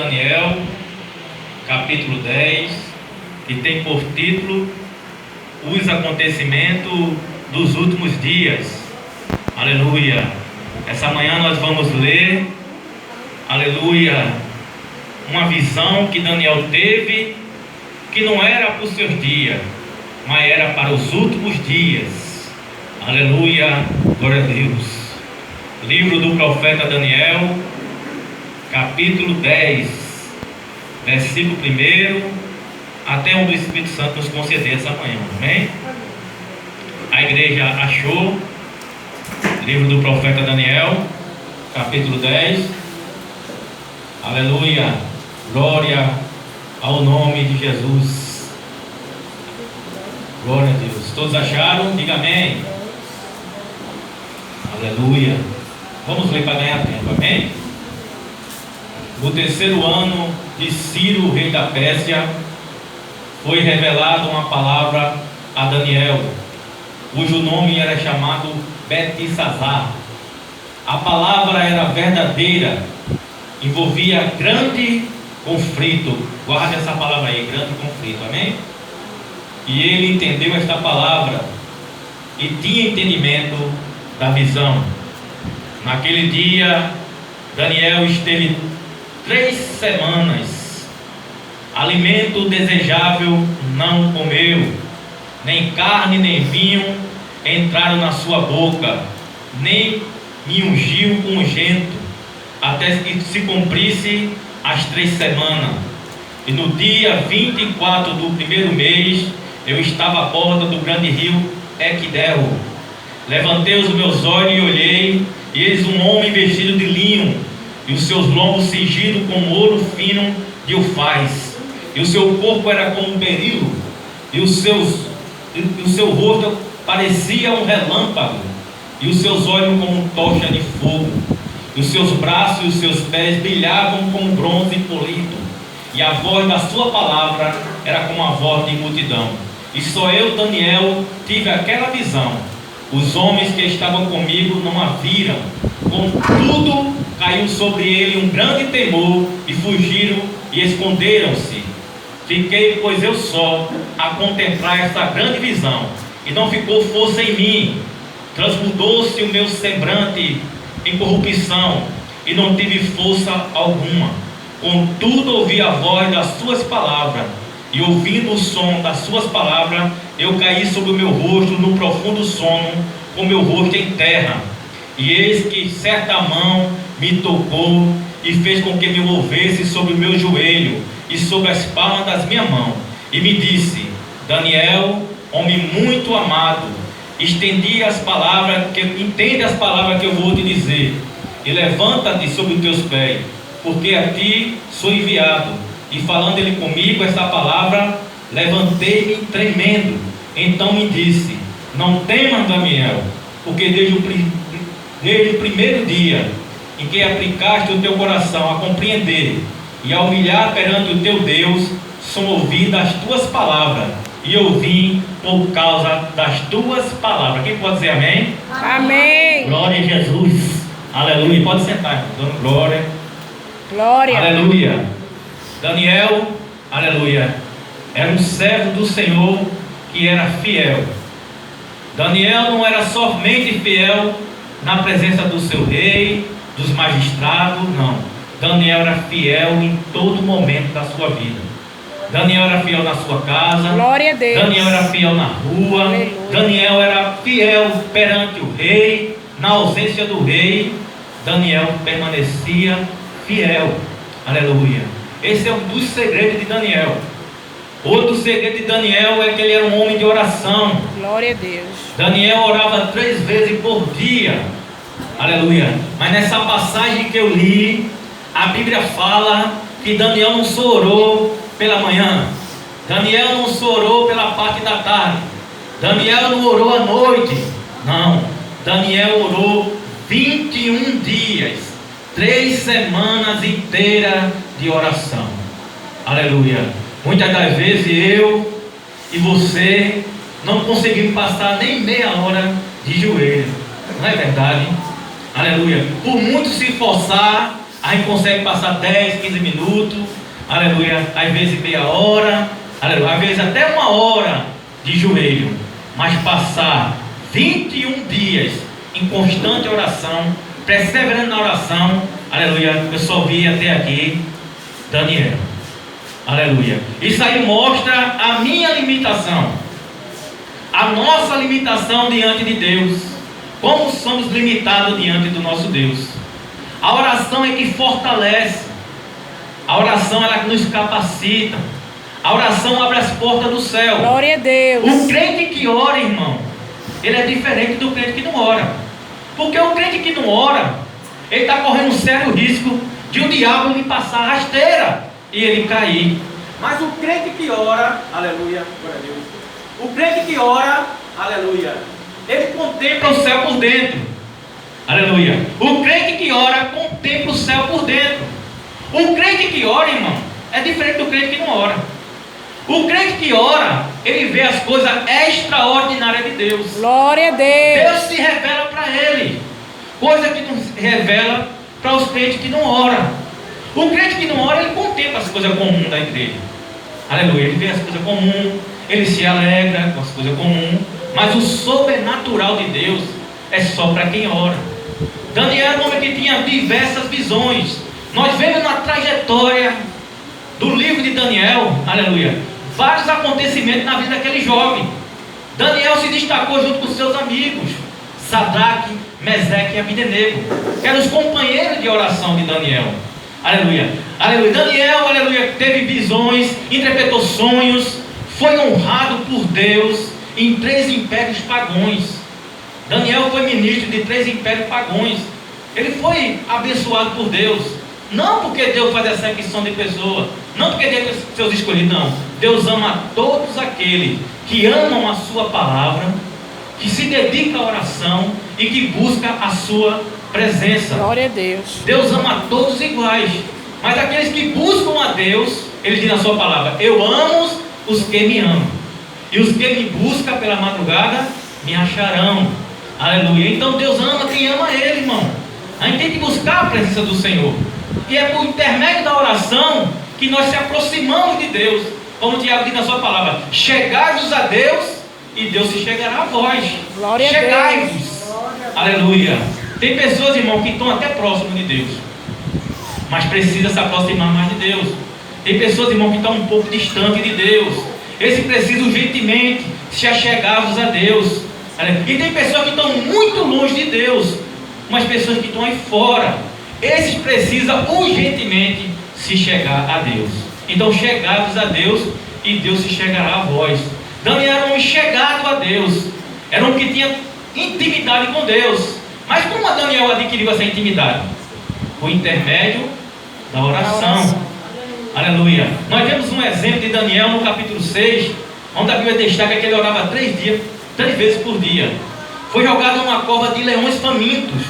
Daniel, capítulo 10, que tem por título Os Acontecimentos dos Últimos Dias. Aleluia! Essa manhã nós vamos ler, aleluia, uma visão que Daniel teve, que não era para os seus dias, mas era para os últimos dias. Aleluia, glória a Deus. Livro do profeta Daniel, capítulo 10, versículo 1, até onde o Espírito Santo nos conceder essa manhã, amém? A igreja achou, livro do profeta Daniel, capítulo 10, aleluia, glória ao nome de Jesus, glória a Deus. Todos acharam? Diga amém. Aleluia. Vamos ler para ganhar tempo, amém? No terceiro ano de Ciro, rei da Pérsia, foi revelada uma palavra a Daniel, cujo nome era chamado Beltesazar. A palavra era verdadeira, envolvia grande conflito. Guarde essa palavra aí, grande conflito, amém? E ele entendeu esta palavra e tinha entendimento da visão. Naquele dia, Daniel esteve 3 semanas, alimento desejável não comeu, nem carne nem vinho entraram na sua boca, nem me ungiu com unguento, até que se cumprisse as 3 semanas. E no dia 24 do primeiro mês, eu estava à borda do grande rio Equidel. Levantei os meus olhos e olhei, e eis um homem vestido de linho, e os seus lombos cingidos com ouro fino de ufaz, e o seu corpo era como um berilo, e o seu rosto parecia um relâmpago, e os seus olhos como tocha de fogo, e os seus braços e os seus pés brilhavam como bronze polido, e a voz da sua palavra era como a voz de multidão. E só eu, Daniel, tive aquela visão. Os homens que estavam comigo não a viram. Contudo, caiu sobre ele um grande temor, e fugiram e esconderam-se. Fiquei, pois eu só, a contemplar essa grande visão, e não ficou força em mim. Transmudou-se o meu semblante em corrupção, e não tive força alguma. Contudo, ouvi a voz das suas palavras, e ouvindo o som das suas palavras, eu caí sobre o meu rosto no profundo sono, com meu rosto em terra. E eis que certa mão me tocou e fez com que me movesse sobre o meu joelho e sobre as palmas das minhas mãos, e me disse: Daniel, homem muito amado, entende as palavras que eu vou te dizer, e levanta-te sobre os teus pés, porque a ti sou enviado. E falando ele comigo esta palavra, levantei-me tremendo. Então me disse: não temas, Daniel, porque desde o primeiro dia em que aplicaste o teu coração a compreender e a humilhar perante o teu Deus, são ouvidas as tuas palavras, e eu vim por causa das tuas palavras. Quem pode dizer amém? Amém. Glória a Jesus. Aleluia. Pode sentar, dando glória. Glória. Aleluia. Daniel, aleluia, era um servo do Senhor que era fiel. Daniel não era somente fiel na presença do seu rei, dos magistrados, não. Daniel era fiel em todo momento da sua vida. Daniel era fiel na sua casa. Glória a Deus. Daniel era fiel na rua. Aleluia. Daniel era fiel perante o rei. Na ausência do rei, Daniel permanecia fiel. Aleluia. Esse é um dos segredos de Daniel. Outro segredo de Daniel é que ele era um homem de oração. Glória a Deus. Daniel orava 3 vezes por dia. Aleluia. Mas nessa passagem que eu li, a Bíblia fala que Daniel não só orou pela manhã, Daniel não só orou pela parte da tarde, Daniel não orou à noite. Não, Daniel orou 21 dias, 3 semanas inteiras de oração. Aleluia. Muitas das vezes eu e você não conseguimos passar nem meia hora de joelho. Não é verdade? Aleluia. Por muito se forçar, A gente consegue passar 10, 15 minutos, aleluia, às vezes meia hora, aleluia, às vezes até uma hora de joelho. Mas passar 21 dias em constante oração, perseverando na oração, aleluia, eu só vi até aqui Daniel. Aleluia. Isso aí mostra a minha limitação, a nossa limitação diante de Deus. Como somos limitados diante do nosso Deus. A oração é que fortalece. A oração ela nos capacita. A oração abre as portas do céu. Glória a Deus. O crente que ora, irmão, ele é diferente do crente que não ora. Porque o crente que não ora, ele está correndo um sério risco de o diabo lhe passar a rasteira e ele cair. Mas o crente que ora, aleluia, glória a Deus. O crente que ora, aleluia, ele contempla o céu por dentro. Aleluia. O crente que ora contempla o céu por dentro. O crente que ora, irmão, é diferente do crente que não ora. O crente que ora, ele vê as coisas extraordinárias de Deus. Glória a Deus. Deus se revela para ele, coisa que não se revela para os crentes que não oram. O crente que não ora, ele contempla as coisas comuns da igreja. Aleluia. Ele vê as coisas comuns, ele se alegra com as coisas comuns. Mas o sobrenatural de Deus é só para quem ora. Daniel era um homem que tinha diversas visões. Nós vemos na trajetória do livro de Daniel, aleluia, vários acontecimentos na vida daquele jovem. Daniel se destacou junto com seus amigos, Sadraque, Meseque e Abdenego, que eram os companheiros de oração de Daniel. Aleluia. Aleluia. Daniel, aleluia, teve visões, interpretou sonhos, foi honrado por Deus em 3 impérios pagãos. Daniel foi ministro de 3 impérios pagãos. Ele foi abençoado por Deus. Não porque Deus faz essa acepção de pessoa, não porque Deus tem seus escolhidos, não. Deus ama todos aqueles que amam a sua palavra, que se dedicam à oração e que buscam a sua presença. Glória a Deus. Deus ama todos iguais, mas aqueles que buscam a Deus, Ele diz na sua palavra: eu amo os que me amam, e os que me buscam pela madrugada me acharão. Aleluia. Então Deus ama quem ama Ele, irmão. A gente tem que buscar a presença do Senhor, e é por intermédio da oração que nós se aproximamos de Deus. Como o Tiago diz na sua palavra: chegai-vos a Deus e Deus se chegará a vós. Glória a Deus. Chegai-vos. Aleluia. Tem pessoas, irmão, que estão até próximo de Deus, mas precisa se aproximar mais de Deus. Tem pessoas, irmão, que estão um pouco distante de Deus. Esse precisa urgentemente se achegar-vos a Deus. E tem pessoas que estão muito longe de Deus, umas pessoas que estão aí fora. Esses precisam urgentemente se chegar a Deus. Então chegai-vos a Deus e Deus se chegará a vós. Daniel era um chegado a Deus, era um que tinha intimidade com Deus. Mas como Daniel adquiriu essa intimidade? Por intermédio da oração. Aleluia. Nós vemos um exemplo de Daniel no capítulo 6, onde a Bíblia destaca que ele orava 3 vezes por dia. Foi jogado numa cova de leões famintos,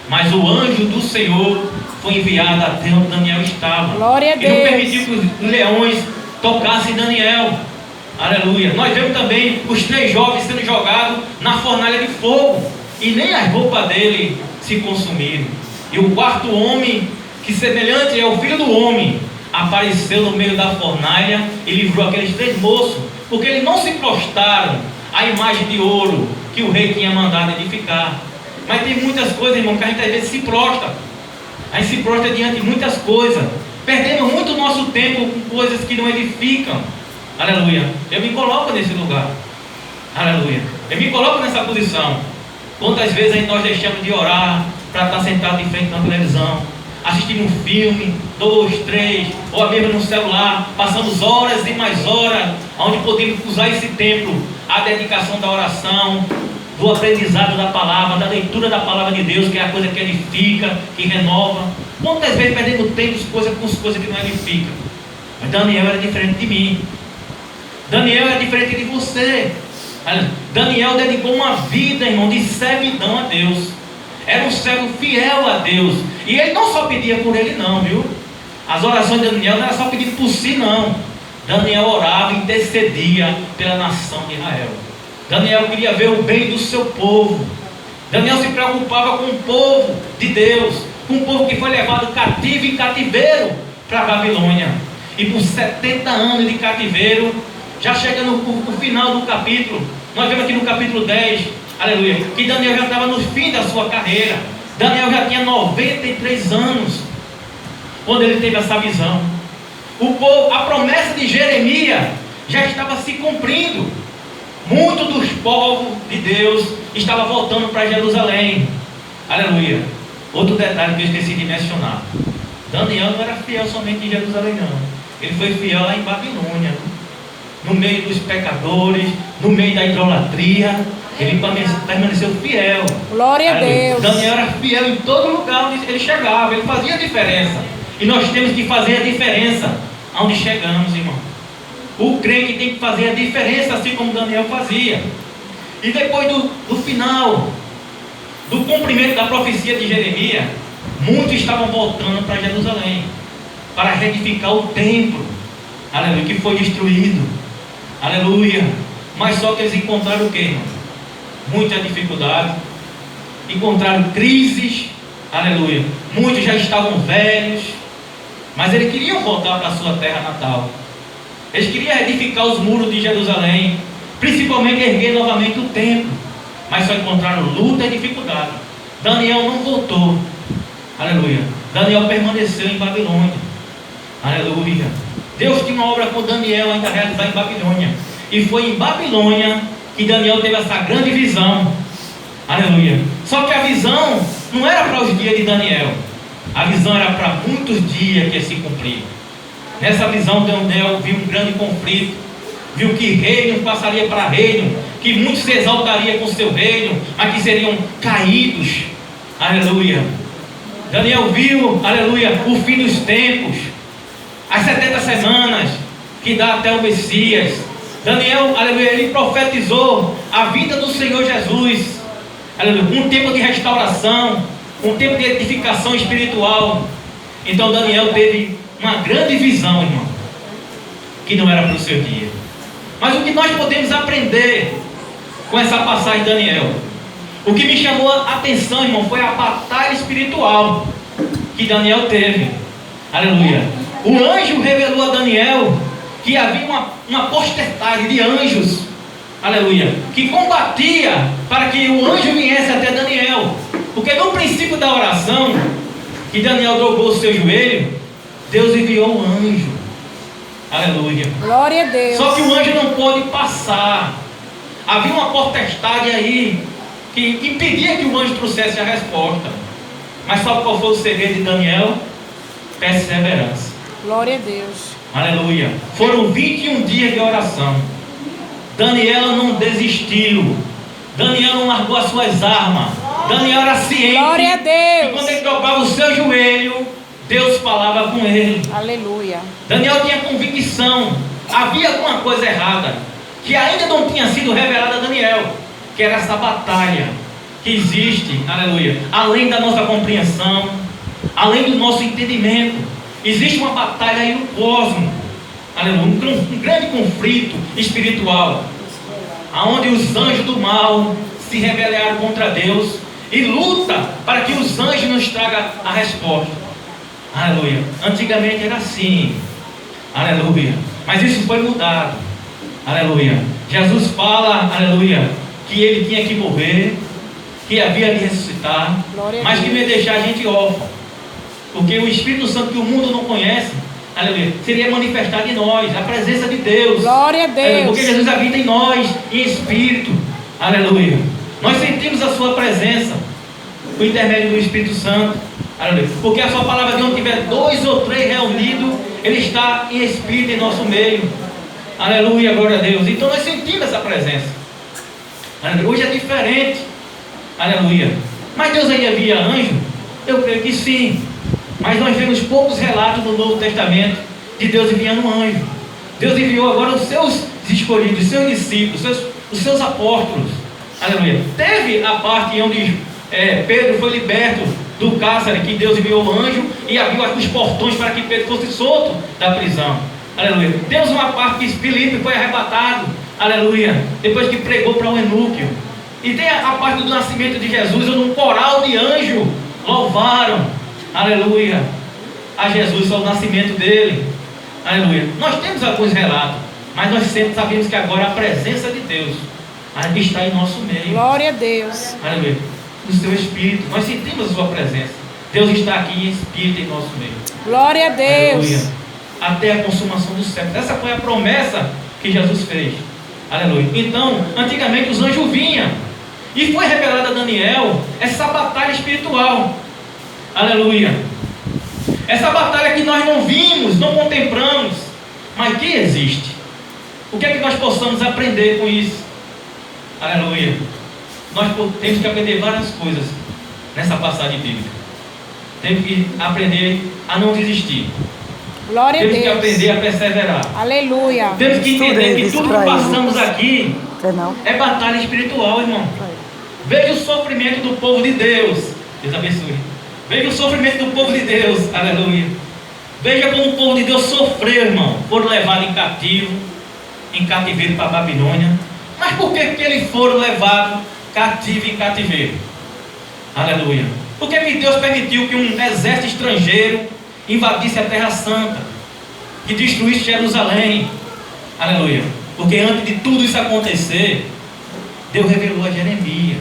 mas o anjo do Senhor foi enviado até onde Daniel estava. Glória a Ele não Deus. permitiu que os leões tocassem Daniel. Aleluia. Nós vemos também os 3 jovens sendo jogados na fornalha de fogo, e nem as roupas dele se consumiram. E o 4º homem, que semelhante ao filho do homem, apareceu no meio da fornalha e livrou aqueles 3 moços, porque eles não se prostraram à imagem de ouro que o rei tinha mandado edificar. Mas tem muitas coisas, irmão, que a gente às vezes se prostra. A gente se prostra diante de muitas coisas. Perdemos muito nosso tempo com coisas que não edificam. Aleluia. Eu me coloco nesse lugar. Aleluia. Eu me coloco nessa posição. Quantas vezes nós deixamos de orar para estar sentado em frente à televisão, assistindo um filme, 2, 3, ou mesmo no celular, passamos horas e mais horas, onde podemos usar esse tempo, a dedicação da oração, do aprendizado da palavra, da leitura da palavra de Deus, que é a coisa que edifica, que renova. Quantas vezes perdemos tempo com as coisas que não edificam? Mas Daniel era diferente de mim. Daniel era diferente de você. Daniel dedicou uma vida, irmão, de servidão a Deus. Era um servo fiel a Deus. E ele não só pedia por ele não, viu? As orações de Daniel não era só pedindo por si, não. Daniel orava e intercedia pela nação de Israel. Daniel queria ver o bem do seu povo. Daniel se preocupava com o povo de Deus. com um povo que foi levado cativo e cativeiro para a Babilônia. E por 70 anos de cativeiro, já chegando no final do capítulo, nós vemos aqui no capítulo 10, aleluia, que Daniel já estava no fim da sua carreira. Daniel já tinha 93 anos quando ele teve essa visão. A promessa de Jeremias já estava se cumprindo. Muitos dos povos de Deus estavam voltando para Jerusalém. Aleluia. Outro detalhe que eu esqueci de mencionar: Daniel não era fiel somente em Jerusalém, não. Ele foi fiel lá em Babilônia, no meio dos pecadores, no meio da idolatria. Ele permaneceu fiel. Glória a Deus. Daniel era fiel em todo lugar onde ele chegava. Ele fazia a diferença. E nós temos que fazer a diferença onde chegamos, irmão. O crente tem que fazer a diferença, assim como Daniel fazia. E depois do final, do cumprimento da profecia de Jeremias, muitos estavam voltando para Jerusalém, para reedificar o templo, aleluia, que foi destruído, aleluia. Mas só que eles encontraram o que, irmão? Muita dificuldade, encontraram crises, aleluia. Muitos já estavam velhos, mas eles queriam voltar para a sua terra natal. Eles queriam edificar os muros de Jerusalém, principalmente erguer novamente o templo, mas só encontraram luta e dificuldade. Daniel não voltou, aleluia. Daniel permaneceu em Babilônia, aleluia. Deus tinha uma obra com Daniel ainda realizada em Babilônia, e foi em Babilônia que Daniel teve essa grande visão, aleluia. Só que a visão não era para os dias de Daniel, a visão era para muitos dias que se cumpriam. Nessa visão, Daniel viu um grande conflito, viu que reino passaria para reino, que muitos se exaltariam com seu reino, mas que seriam caídos, aleluia. Daniel viu, aleluia, o fim dos tempos, as 70 semanas que dá até o Messias. Daniel, aleluia, ele profetizou a vinda do Senhor Jesus, aleluia, um tempo de restauração, um tempo de edificação espiritual. Então Daniel teve uma grande visão, irmão, que não era para o seu dia. Mas o que nós podemos aprender com essa passagem de Daniel? O que me chamou a atenção, irmão, foi a batalha espiritual que Daniel teve. Aleluia. O anjo revelou a Daniel que havia uma potestade de anjos, aleluia, que combatia para que o anjo viesse até Daniel. Porque no princípio da oração, que Daniel dobrou o seu joelho, Deus enviou um anjo, aleluia. Glória a Deus. Só que o anjo não pôde passar. Havia uma potestade aí que impedia que o anjo trouxesse a resposta. Mas sabe qual foi o segredo de Daniel? Perseverança. Glória a Deus. Aleluia. Foram 21 dias de oração. Daniel não desistiu. Daniel não largou as suas armas. Daniel era ciente. Glória a Deus. E quando ele dobrava o seu joelho, Deus falava com ele. Aleluia. Daniel tinha convicção. Havia alguma coisa errada que ainda não tinha sido revelada a Daniel, que era essa batalha que existe, aleluia, além da nossa compreensão, além do nosso entendimento. Existe uma batalha aí no cosmos, aleluia, um grande conflito espiritual, aonde os anjos do mal se rebelaram contra Deus e luta para que os anjos nos tragam a resposta. Aleluia. Antigamente era assim, aleluia, mas isso foi mudado, aleluia. Jesus fala, aleluia, que ele tinha que morrer, que havia de ressuscitar, mas que não ia deixar a gente órfão, porque o Espírito Santo que o mundo não conhece, aleluia, seria manifestado em nós, a presença de Deus. Glória a Deus. Aleluia, porque Jesus habita em nós, em Espírito, aleluia. Nós sentimos a sua presença por intermédio do Espírito Santo, aleluia, porque a sua palavra, de onde tiver 2 ou 3 reunidos, ele está em Espírito em nosso meio, aleluia, glória a Deus. Então nós sentimos essa presença, aleluia. Hoje é diferente, aleluia, mas Deus ainda envia anjo? Eu creio que sim, mas nós vemos poucos relatos no Novo Testamento de Deus enviando um anjo. Deus enviou agora os seus escolhidos, os seus discípulos, os seus apóstolos, aleluia. Teve a parte onde Pedro foi liberto do cárcere, que Deus enviou o anjo e abriu os portões para que Pedro fosse solto da prisão, aleluia. Temos uma parte que Filipe foi arrebatado, aleluia, depois que pregou para um eunuco. E tem a parte do nascimento de Jesus, onde um coral de anjos louvaram, aleluia, a Jesus, ao nascimento dele, aleluia. Nós temos alguns relatos, mas nós sempre sabemos que agora a presença de Deus está em nosso meio. Glória a Deus. Aleluia. Do seu Espírito, nós sentimos a sua presença. Deus está aqui em Espírito em nosso meio. Glória a Deus. Aleluia. Até a consumação dos séculos. Essa foi a promessa que Jesus fez. Aleluia. Então, antigamente os anjos vinham e foi revelada a Daniel essa batalha espiritual. Aleluia. Essa batalha que nós não vimos, não contemplamos, mas que existe. O que é que nós possamos aprender com isso? Aleluia. Nós temos que aprender várias coisas nessa passagem bíblica. Temos que aprender a não desistir. Glória a Deus. Temos que aprender a perseverar. Aleluia. Temos que entender que tudo que passamos aqui é batalha espiritual, irmão. Veja o sofrimento do povo de Deus. Deus abençoe. Veja o sofrimento do povo de Deus. Aleluia. Veja como o povo de Deus sofreu, irmão. Foram levados em cativeiro para a Babilônia. Mas por que eles foram levados cativo em cativeiro? Aleluia. Por que Deus permitiu que um exército estrangeiro invadisse a Terra Santa, que destruísse Jerusalém? Aleluia. Porque antes de tudo isso acontecer, Deus revelou a Jeremias,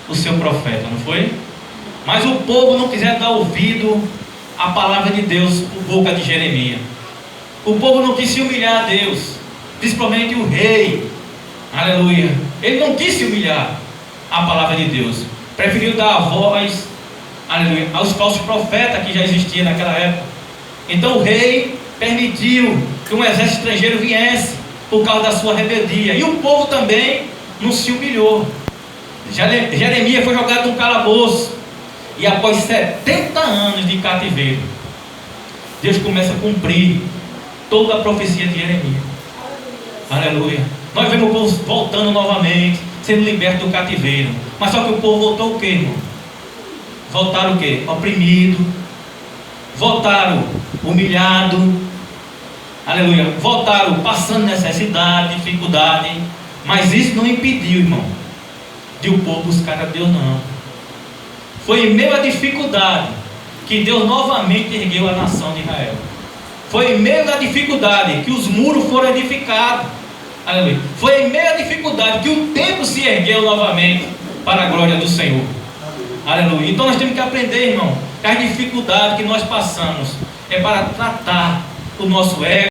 o seu profeta, não foi? Mas o povo não quiser dar ouvido à palavra de Deus por boca de Jeremias. O povo não quis se humilhar a Deus, principalmente o rei. Aleluia. Ele não quis se humilhar à palavra de Deus. Preferiu dar a voz, aleluia, aos falsos profetas que já existiam naquela época. Então o rei permitiu que um exército estrangeiro viesse por causa da sua rebeldia. E o povo também não se humilhou. Jeremias foi jogado num calabouço. E após 70 anos de cativeiro, Deus começa a cumprir toda a profecia de Jeremias. Aleluia. Nós vemos o povo voltando novamente, sendo liberto do cativeiro. Mas só que o povo voltou o quê, irmão? Voltaram o quê? Oprimido. Voltaram humilhado. Aleluia. Voltaram passando necessidade, dificuldade. Mas isso não impediu, irmão, de o povo buscar a Deus, não. Foi em meio à dificuldade que Deus novamente ergueu a nação de Israel. Foi em meio à dificuldade que os muros foram edificados. Aleluia. Foi em meio à dificuldade que o templo se ergueu novamente para a glória do Senhor. Aleluia. Então nós temos que aprender, irmão, que as dificuldades que nós passamos é para tratar o nosso ego.